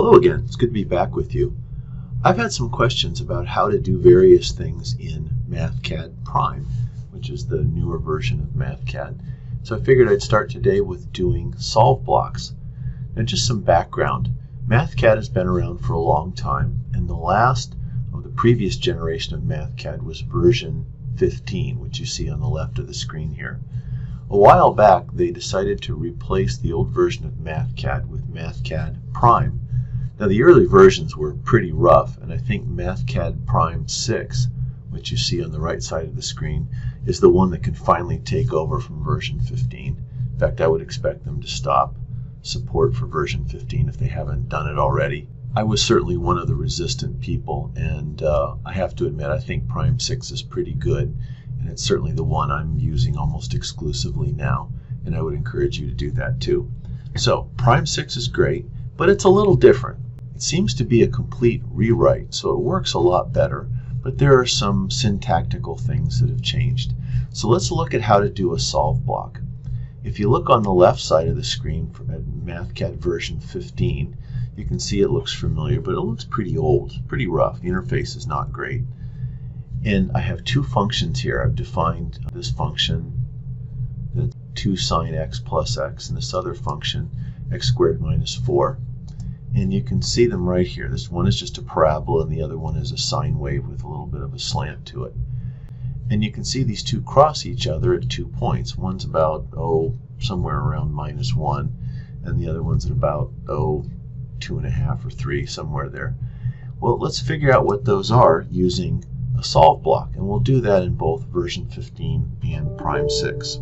Hello again, it's good to be back with you. I've had some questions about how to do various things in Mathcad Prime, which is the newer version of Mathcad. So I figured I'd start today with doing solve blocks. Now just some background. Mathcad has been around for a long time, and the last of the previous generation of Mathcad was version 15, which you see on the left of the screen here. A while back they decided to replace the old version of Mathcad with Mathcad Prime. Now the early versions were pretty rough, and I think Mathcad Prime 6, which you see on the right side of the screen, is the one that can finally take over from version 15. In fact, I would expect them to stop support for version 15 if they haven't done it already. I was certainly one of the resistant people, and I have to admit I think Prime 6 is pretty good, and it's certainly the one I'm using almost exclusively now, and I would encourage you to do that too. So Prime 6 is great, but it's a little different. It seems to be a complete rewrite, so it works a lot better, but there are some syntactical things that have changed. So let's look at how to do a solve block. If you look on the left side of the screen at Mathcad version 15, you can see it looks familiar, but it looks pretty old, pretty rough. The interface is not great. And I have two functions here. I've defined this function, the 2 sine x plus x, and this other function, x squared minus 4. And you can see them right here. This one is just a parabola, and the other one is a sine wave with a little bit of a slant to it. And you can see these two cross each other at 2 points. One's about, somewhere around -1, and the other one's at about, 2.5 or 3, somewhere there. Well, let's figure out what those are using a solve block, and we'll do that in both version 15 and Prime 6.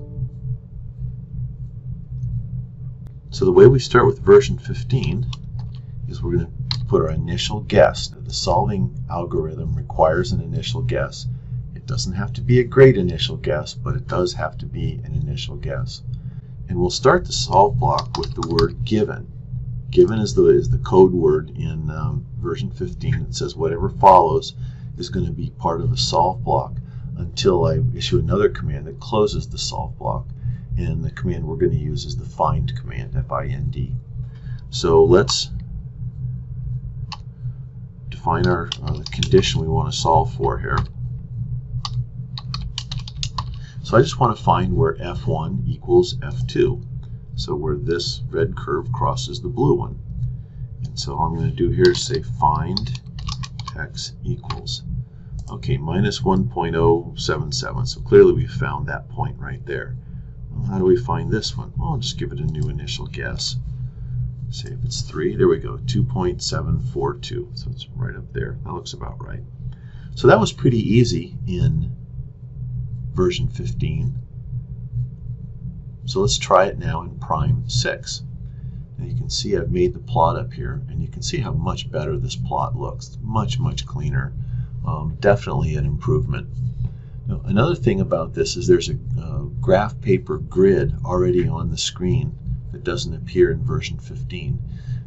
So the way we start with version 15 is we're going to put our initial guess. The solving algorithm requires an initial guess. It doesn't have to be a great initial guess, but it does have to be an initial guess. And we'll start the solve block with the word given. Given is the code word in version 15 that says whatever follows is going to be part of a solve block until I issue another command that closes the solve block. And the command we're going to use is the find command, F-I-N-D. So let's define the condition we want to solve for here. So I just want to find where F1 equals F2. So where this red curve crosses the blue one. And so all I'm going to do here is say find x equals, okay, minus 1.077. So clearly we found that point right there. Well, how do we find this one? Well, I'll just give it a new initial guess. Say if it's 3, there we go, 2.742. So it's right up there. That looks about right. So that was pretty easy in version 15. So let's try it now in Prime 6. Now you can see I've made the plot up here, and you can see how much better this plot looks. Much, much cleaner. Definitely an improvement. Now, another thing about this is there's a graph paper grid already on the screen that doesn't appear in version 15.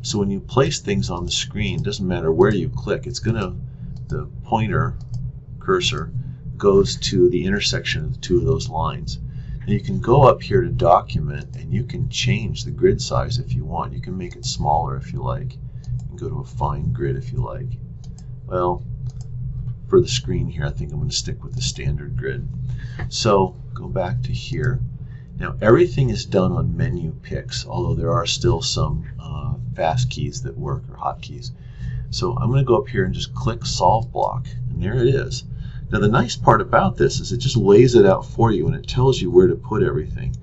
So when you place things on the screen, it doesn't matter where you click, the pointer cursor goes to the intersection of the two of those lines. And you can go up here to document, and you can change the grid size if you want. You can make it smaller if you like. You can go to a fine grid if you like. Well, for the screen here, I think I'm going to stick with the standard grid. So go back to here. Now everything is done on menu picks, although there are still some fast keys that work, or hotkeys. So I'm going to go up here and just click solve block, and there it is. Now the nice part about this is it just lays it out for you, and it tells you where to put everything.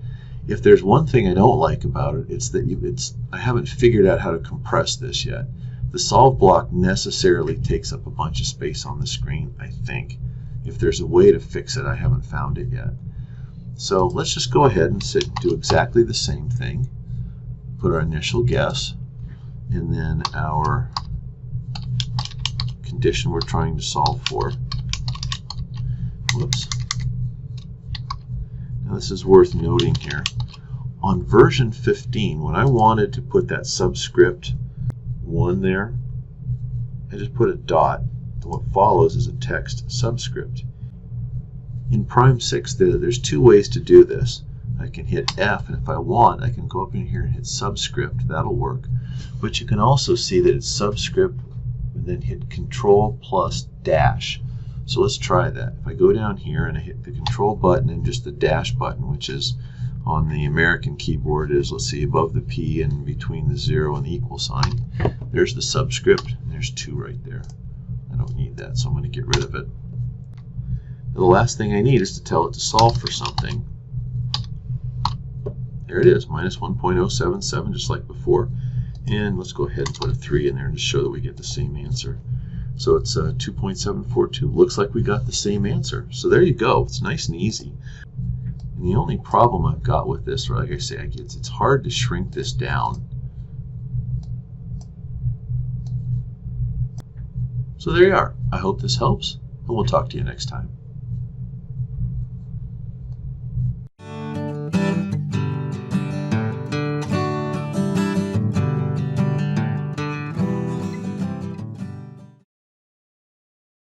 If there's one thing I don't like about it, it's that I haven't figured out how to compress this yet. The solve block necessarily takes up a bunch of space on the screen, I think. If there's a way to fix it, I haven't found it yet. So let's just go ahead and do exactly the same thing. Put our initial guess, and then our condition we're trying to solve for. Whoops. Now this is worth noting here. On version 15, when I wanted to put that subscript 1 there, I just put a dot. What follows is a text subscript. In Prime 6, there's two ways to do this. I can hit F, and if I want, I can go up in here and hit subscript. That'll work. But you can also see that it's subscript and then hit Control plus dash. So let's try that. If I go down here and I hit the Control button and just the dash button, which is on the American keyboard, is, let's see, above the P and between the 0 and the equal sign. There's the subscript, and there's 2 right there. I don't need that, so I'm going to get rid of it. Now, the last thing I need is to tell it to solve for something. There it is, minus 1.077, just like before. And let's go ahead and put a 3 in there and just show that we get the same answer. So it's 2.742. Looks like we got the same answer. So there you go. It's nice and easy. And the only problem I've got with this, like I say, it's hard to shrink this down. So there you are. I hope this helps, and we'll talk to you next time.